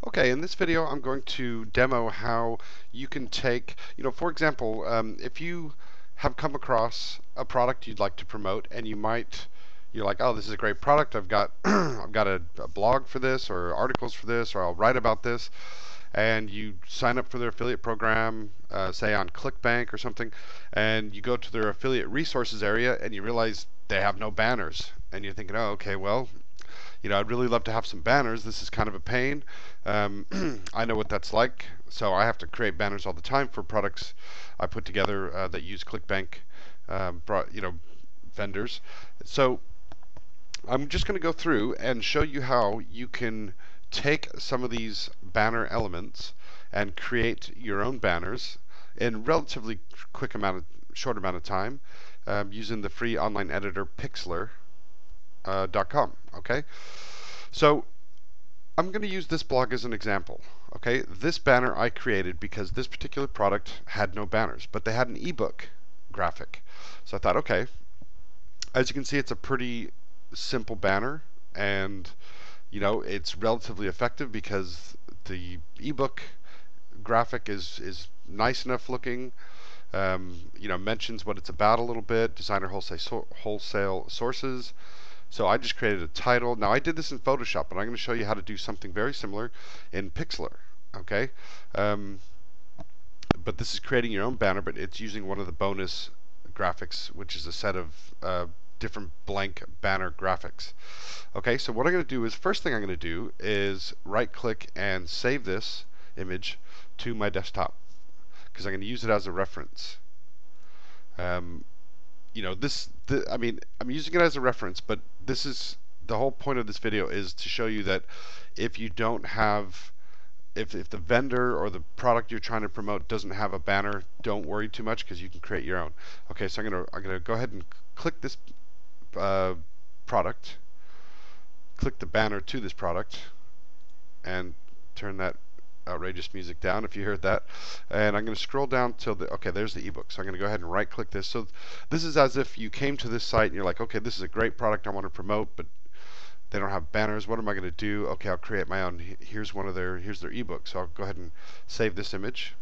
Okay, in this video I'm going to demo how you can take, for example, if you have come across a product you'd like to promote and you're like, oh, this is a great product, I've got I've got a blog for this or articles for this or I'll write about this, and you sign up for their affiliate program, say on ClickBank or something, and you go to their affiliate resources area and you realize they have no banners, and you're thinking, oh, okay, well, I'd really love to have some banners. This is kind of a pain. Um, I know what that's like. So I have to create banners all the time for products I put together that use ClickBank, vendors. So I'm just going to go through and show you how you can take some of these banner elements and create your own banners in relatively short amount of time using the free online editor Pixlr.com. Okay, so I'm going to use this blog as an example. Okay, this banner I created because this particular product had no banners, but they had an ebook graphic. So I thought, okay, as you can see, it's a pretty simple banner, and it's relatively effective because the ebook graphic is nice enough looking. Mentions what it's about a little bit, designer wholesale sources. So I just created a title. Now I did this in Photoshop, but I'm going to show you how to do something very similar in Pixlr. Okay, um, but this is creating your own banner, but it's using one of the bonus graphics, which is a set of different blank banner graphics. Okay, so what I'm going to do is, first thing I'm going to do is right-click and save this image to my desktop because I'm going to use it as a reference. Um, I'm using it as a reference, but this is the whole point of this video is to show you that if you don't have, if the vendor or the product you're trying to promote doesn't have a banner, don't worry too much because you can create your own. Okay, so I'm gonna go ahead and click this product, click the banner to this product, and turn that outrageous music down if you heard that. And I'm going to scroll down till okay, there's the ebook. So I'm going to go ahead and right click this. So this is as if you came to this site and you're like, okay, this is a great product I want to promote, but they don't have banners. What am I going to do? Okay, I'll create my own. Here's their ebook. So I'll go ahead and save this image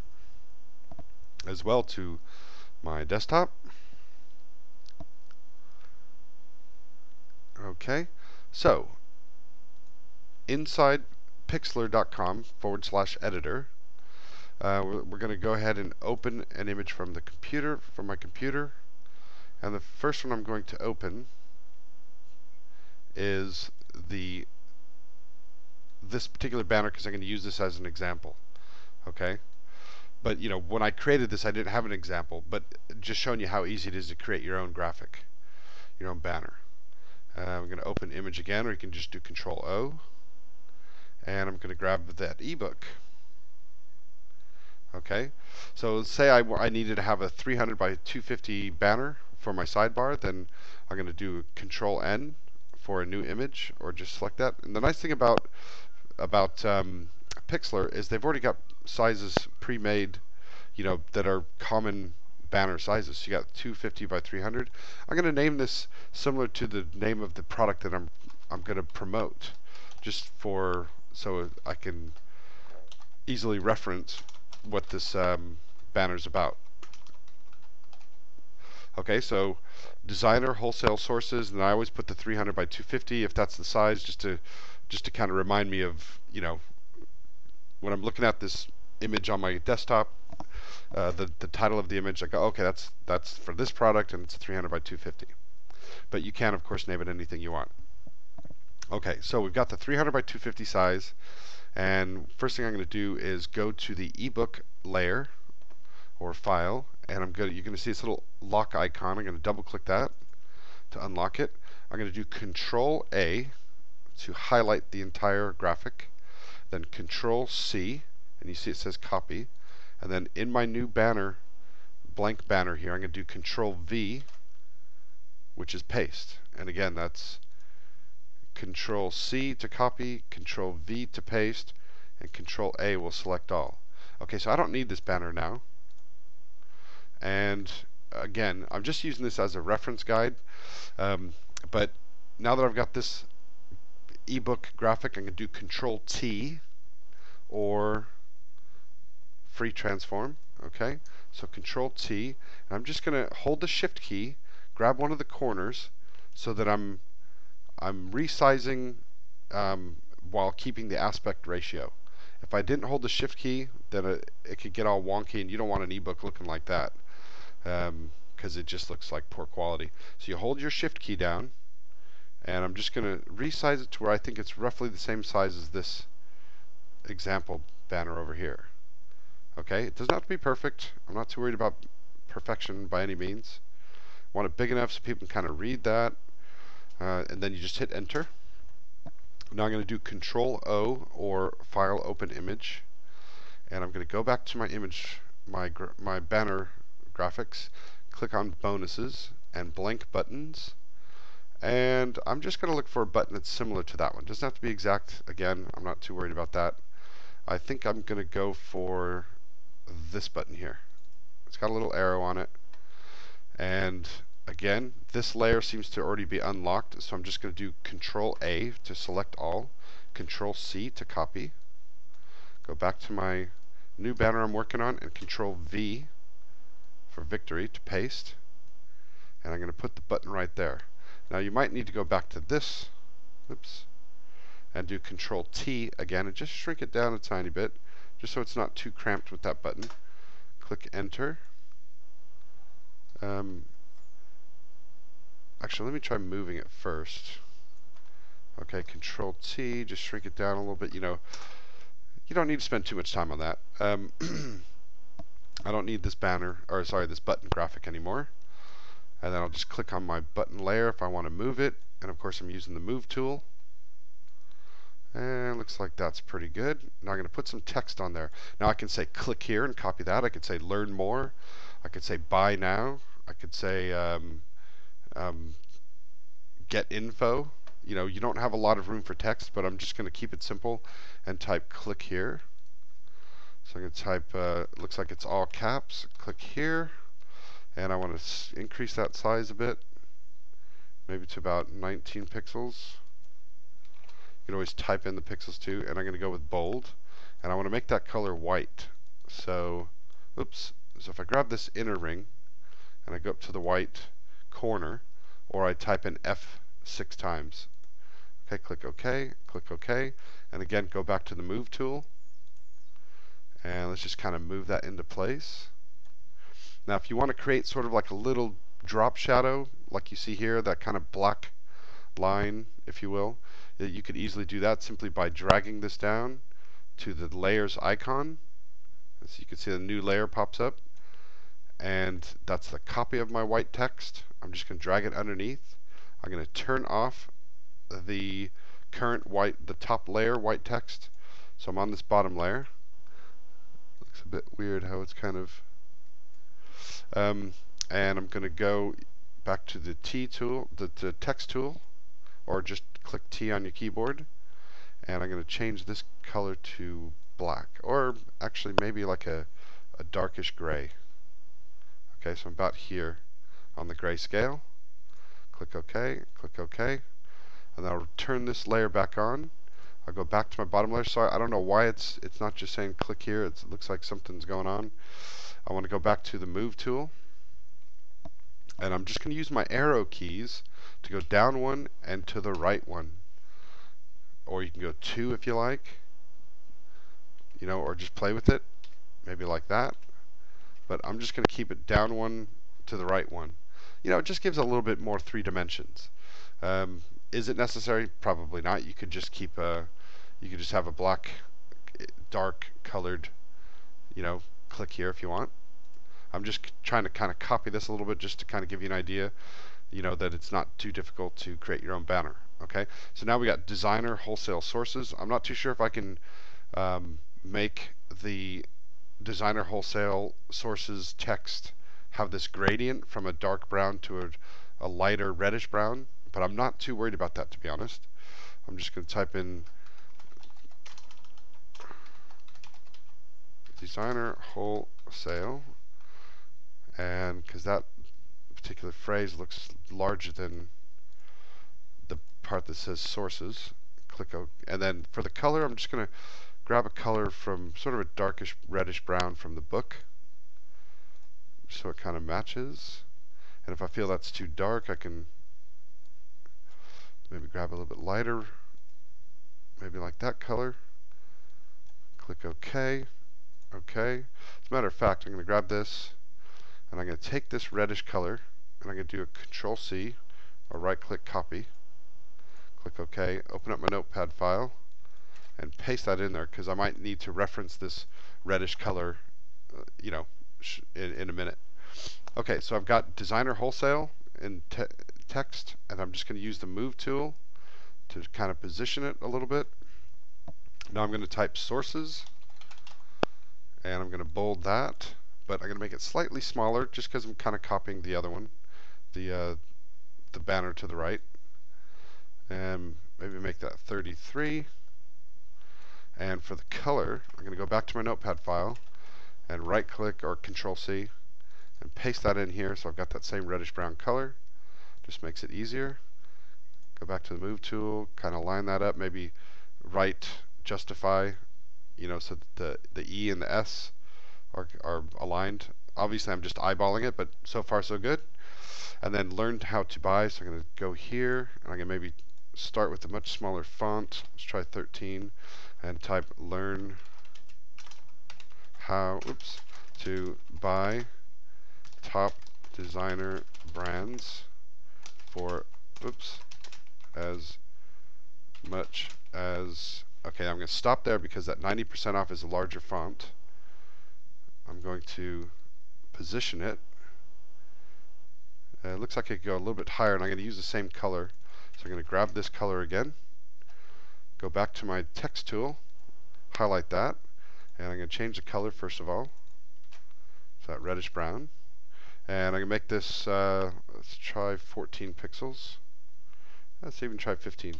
as well to my desktop. Okay, so inside pixlr.com/editor, we're going to go ahead and open an image from my computer, and the first one I'm going to open is this particular banner because I'm going to use this as an example. Okay, but when I created this I didn't have an example, but just showing you how easy it is to create your own graphic, your own banner. I'm going to open image again, or you can just do Control O, and I'm going to grab that ebook. Okay, so say I needed to have a 300 by 250 banner for my sidebar, then I'm going to do Control N for a new image, or just select that. And the nice thing about Pixlr is they've already got sizes pre-made, that are common banner sizes. So you got 250 by 300. I'm going to name this similar to the name of the product that I'm going to promote, just so I can easily reference what this banner is about. Okay, so designer wholesale sources, and I always put the 300 by 250 if that's the size, just to kind of remind me of, when I'm looking at this image on my desktop, the title of the image, I go, okay, that's for this product, and it's 300 by 250. But you can, of course, name it anything you want. Okay, so we've got the 300 by 250 size, and first thing I'm going to do is go to the ebook layer or file, and you're going to see this little lock icon. I'm going to double click that to unlock it. I'm going to do Control A to highlight the entire graphic, then Control C, and you see it says copy, and then in my new banner, blank banner here, I'm going to do Control V, which is paste. And again, that's Control C to copy, Control V to paste, and Control A will select all. Okay, so I don't need this banner now. And again, I'm just using this as a reference guide. But now that I've got this ebook graphic, I'm going to do Control T or free transform. Okay, so Control T, and I'm just going to hold the Shift key, grab one of the corners, so that I'm resizing while keeping the aspect ratio. If I didn't hold the Shift key, then it could get all wonky, and you don't want an ebook looking like that because it just looks like poor quality. So you hold your Shift key down, and I'm just going to resize it to where I think it's roughly the same size as this example banner over here. Okay, it doesn't have to be perfect. I'm not too worried about perfection by any means. I want it big enough so people can kind of read that, and then you just hit enter. Now I'm going to do Control O, or File Open Image, and I'm going to go back to my image, my banner graphics, click on Bonuses and Blank Buttons, and I'm just going to look for a button that's similar to that one. Doesn't have to be exact. Again, I'm not too worried about that. I think I'm going to go for this button here. It's got a little arrow on it, and again, this layer seems to already be unlocked, so I'm just going to do Control A to select all, Control C to copy, go back to my new banner I'm working on, and Control V for victory to paste, and I'm going to put the button right there. Now you might need to go back to this, oops, and do Control T again, and just shrink it down a tiny bit, just so it's not too cramped with that button. Click Enter. Actually, let me try moving it first. Okay, Control T, just shrink it down a little bit. You know, you don't need to spend too much time on that. I don't need this banner, or sorry, this button graphic anymore. And then I'll just click on my button layer if I want to move it. And of course, I'm using the Move tool. And it looks like that's pretty good. Now I'm going to put some text on there. Now I can say click here and copy that. I could say learn more. I could say buy now. I could say get info. You know, you don't have a lot of room for text, but I'm just going to keep it simple and type click here. So I'm going to type, looks like it's all caps, click here, and I want to increase that size a bit, maybe to about 19 pixels. You can always type in the pixels too, and I'm going to go with bold, and I want to make that color white. So, oops, so if I grab this inner ring, and I go up to the white corner, or I type in F 6 times. Okay, click OK, and again go back to the Move tool, and let's just kind of move that into place. Now if you want to create sort of like a little drop shadow, like you see here, that kind of black line, if you will, you could easily do that simply by dragging this down to the layers icon. So you can see the new layer pops up, and that's the copy of my white text. I'm just going to drag it underneath. I'm going to turn off the current white, the top layer white text. So I'm on this bottom layer. Looks a bit weird how it's kind of, and I'm going to go back to the T tool, the text tool, or just click T on your keyboard, and I'm going to change this color to black, or actually maybe like a darkish gray. Okay, so I'm about here on the grayscale. Click OK, and then I'll turn this layer back on. I'll go back to my bottom layer. Sorry, I don't know why it's not just saying click here. It looks like something's going on. I want to go back to the Move tool, and I'm just going to use my arrow keys to go down one and to the right one. Or you can go 2 if you like, you know, or just play with it, maybe like that. But I'm just going to keep it down one to the right one. You know, it just gives a little bit more 3 dimensions. Is it necessary? Probably not. You could just keep you could just have a black, dark colored, you know, click here if you want. I'm just trying to kind of copy this a little bit just to kind of give you an idea, you know, that it's not too difficult to create your own banner. Okay, so now we got designer wholesale sources. I'm not too sure if I can make the designer wholesale sources text have this gradient from a dark brown to a lighter reddish brown, but I'm not too worried about that, to be honest. I'm just going to type in designer wholesale, and because that particular phrase looks larger than the part that says sources, click OK. And then for the color, I'm just going to grab a color from sort of a darkish reddish brown from the book so it kind of matches. And if I feel that's too dark, I can maybe grab a little bit lighter, maybe like that color. Click OK. OK. As a matter of fact, I'm going to grab this and I'm going to take this reddish color and I'm going to do a Control C or right click copy. Click OK. Open up my notepad file and paste that in there because I might need to reference this reddish color, in a minute. Okay, so I've got designer wholesale in text, and I'm just going to use the move tool to kind of position it a little bit. Now I'm going to type sources, and I'm going to bold that, but I'm going to make it slightly smaller just because I'm kind of copying the other one, the banner to the right, and maybe make that 33. And for the color, I'm going to go back to my notepad file and right click or Control C and paste that in here so I've got that same reddish brown color. Just makes it easier. Go back to the move tool, kind of line that up, maybe right justify, so that the E and the S are aligned. Obviously I'm just eyeballing it, but so far so good. And then learn how to buy, so I'm going to go here and I'm going to maybe start with a much smaller font. Let's try 13 and type learn how to buy top designer brands for as much as, okay, I'm going to stop there because that 90% off is a larger font. I'm going to position it. It looks like I could go a little bit higher, and I'm going to use the same color. So I'm going to grab this color again, go back to my text tool, highlight that, and I'm going to change the color first of all. So that reddish brown. And I'm going to make this, let's try 14 pixels. Let's even try 15.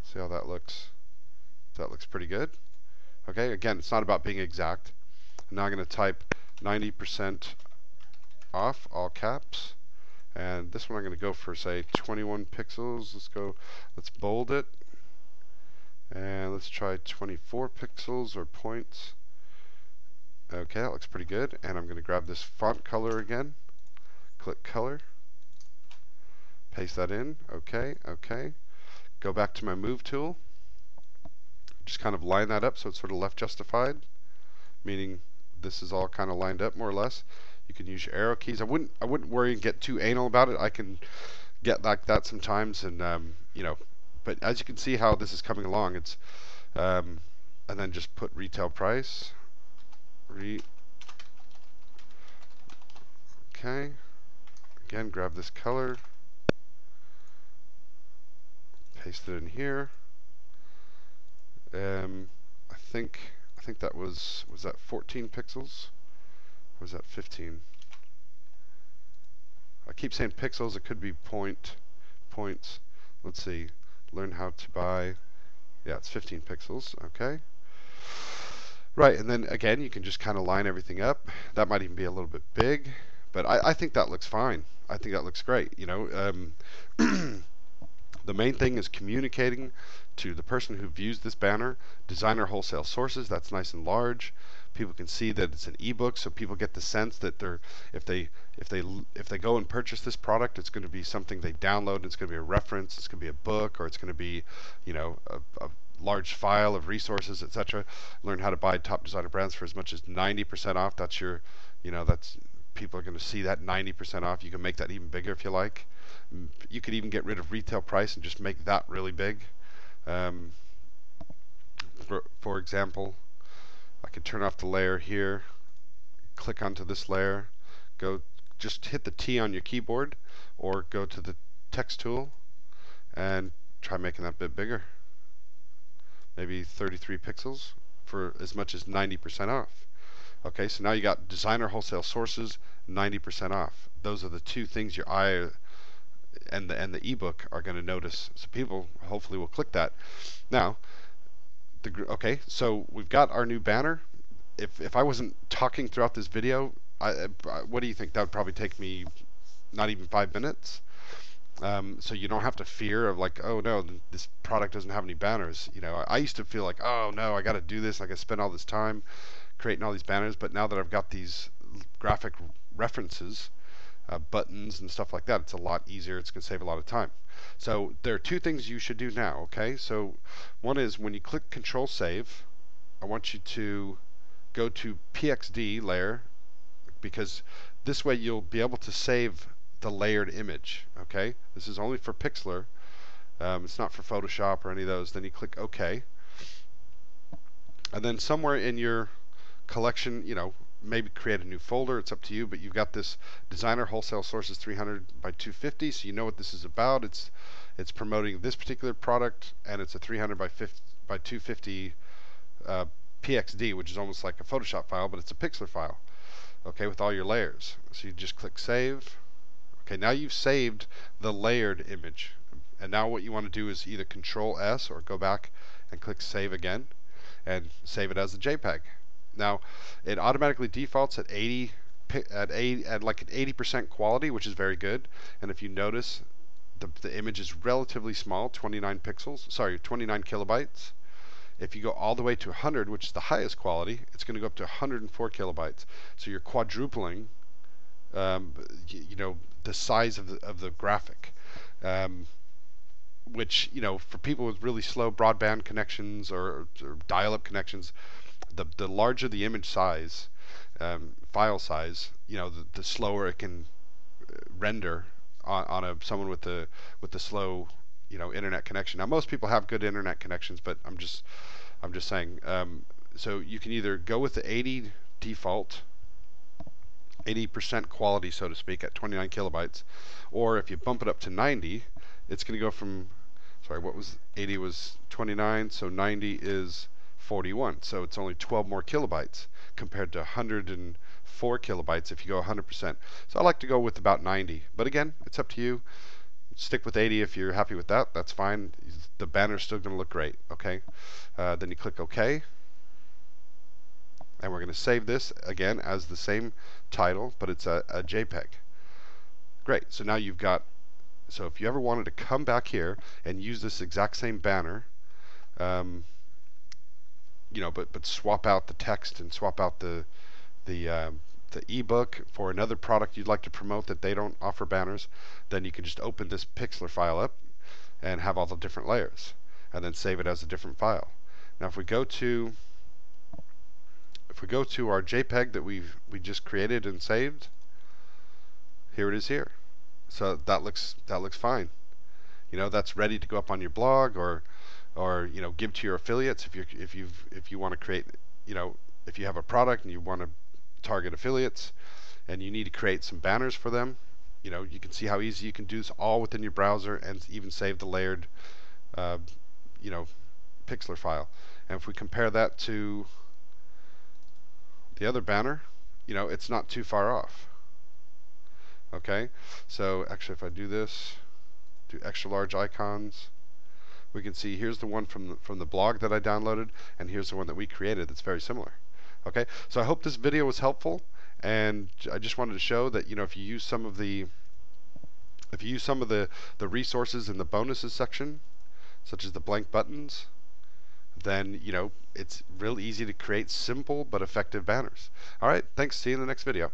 See how that looks. That looks pretty good. Okay, again, it's not about being exact. Now I'm going to type 90% off, all caps. And this one I'm going to go for, say, 21 pixels. Let's bold it. And let's try 24 pixels or points. Okay, that looks pretty good. And I'm going to grab this font color again. Click color. Paste that in. Okay, okay. Go back to my move tool. Just kind of line that up so it's sort of left justified, meaning this is all kind of lined up more or less. You can use your arrow keys. I wouldn't worry and get too anal about it. I can get like that sometimes, and but as you can see how this is coming along, it's and then just put retail price. Okay. Again, grab this color, paste it in here. I think that was that 14 pixels? Or was that 15? I keep saying pixels. It could be points. Let's see. Learn how to buy. Yeah, it's 15 pixels. Okay. Right, and then again, you can just kind of line everything up. That might even be a little bit big, but I think that looks fine. I think that looks great. The main thing is communicating to the person who views this banner. Designer wholesale sources, that's nice and large. People can see that it's an ebook, so people get the sense that if they go and purchase this product, it's going to be something they download. It's going to be a reference. It's going to be a book, or it's going to be, a large file of resources, etc. Learn how to buy top designer brands for as much as 90% off. That's your, people are going to see that 90% off. You can make that even bigger if you like. You could even get rid of retail price and just make that really big. For example, I could turn off the layer here, click onto this layer, just hit the T on your keyboard, or go to the text tool and try making that a bit bigger. Maybe 33 pixels for as much as 90% off. Okay, so now you got designer wholesale sources, 90% off. Those are the two things your eye and the ebook are going to notice. So people hopefully will click that. Now, okay, so we've got our new banner. If I wasn't talking throughout this video, what do you think? That would probably take me not even 5 minutes. So you don't have to fear of like, oh no, this product doesn't have any banners. You know, I used to feel like, oh no, I got to do this. I got to spend all this time creating all these banners. But now that I've got these graphic references, buttons and stuff like that, it's a lot easier. It's going to save a lot of time. So there are two things you should do now. Okay, so one is when you click Control Save, I want you to go to PXD layer, because this way you'll be able to save the layered image. Okay, this is only for Pixlr. It's not for Photoshop or any of those. Then you click OK, and then somewhere in your collection, you know, maybe create a new folder. It's up to you, but you've got this Designer Wholesale Sources 300 by 250, so you know what this is about. It's promoting this particular product, and it's a 300 by 250 PXD, which is almost like a Photoshop file, but it's a Pixlr file. Okay, with all your layers. So you just click Save. Okay, now you've saved the layered image, and now what you want to do is either Control S or go back and click Save again, and save it as a JPEG. Now, it automatically defaults at like an 80% quality, which is very good. And if you notice, the image is relatively small, 29 kilobytes. If you go all the way to 100, which is the highest quality, it's going to go up to 104 kilobytes. So you're quadrupling, you know, the size of the graphic. Which, you know, for people with really slow broadband connections or dial-up connections, the larger the image size, file size, you know, the slower it can render on someone with the slow, you know, internet connection. Now most people have good internet connections, but I'm just saying. So you can either go with the 80 default, 80% quality, so to speak, at 29 kilobytes, or if you bump it up to 90, it's going to go from, sorry, what was 80 was 29, so 90 is 41, so it's only 12 more kilobytes compared to 104 kilobytes if you go 100%. So I like to go with about 90, but again, it's up to you. Stick with 80 if you're happy with that. That's fine. The banner's still going to look great. Okay. Then you click OK, and we're going to save this again as the same title, but it's a JPEG. Great. So now you've got. So if you ever wanted to come back here and use this exact same banner, you know, but swap out the text and swap out the ebook for another product you'd like to promote that they don't offer banners, then you can just open this Pixlr file up and have all the different layers, and then save it as a different file. Now, if we go to our JPEG that we just created and saved, here it is here. So that looks fine. You know, that's ready to go up on your blog, or you know, give to your affiliates if you want to create, you know, if you have a product and you want to target affiliates and you need to create some banners for them, you know, you can see how easy you can do this all within your browser and even save the layered you know, Pixlr file. And if we compare that to the other banner, you know, it's not too far off. Okay, so actually if I do this, do extra large icons, we can see here's the one from the blog that I downloaded, and here's the one that we created that's very similar. Okay, so I hope this video was helpful, and I just wanted to show that, you know, if you use some of the resources in the bonuses section, such as the blank buttons, then, you know, it's real easy to create simple but effective banners. All right, thanks. See you in the next video.